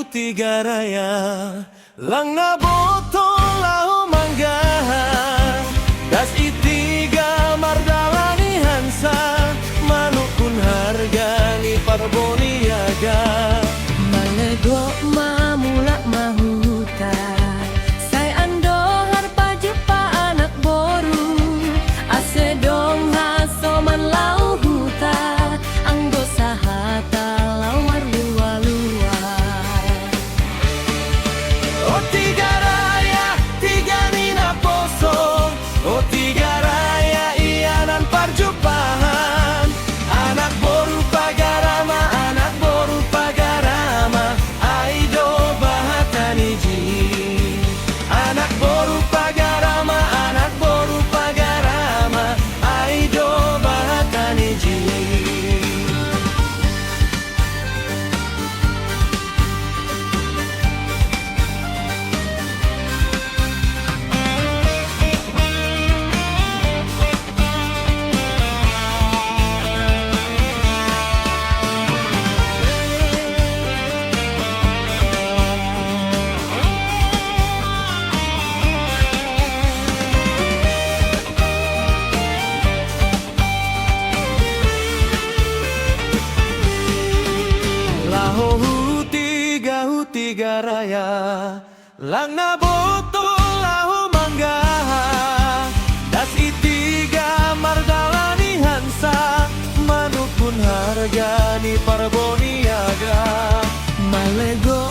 tiga raya lang nabotong lahu manggahan das itiga mardalani hansa manukun harga ni parboniaga malego mamula mahuta say ando harpa jupa anak boru asedong hasoman lau huta anggo sahata lawar lua-lua. Oh tiga raya tiga nina poso oh tiga raya ianan parjumpahan anak boru pagarama aido bahataniji anak boru pagarama aido bahataniji. Tiga raya lang naboto lahu manggaha das itiga mardalani hansa manukun harga ni parboniaga Malego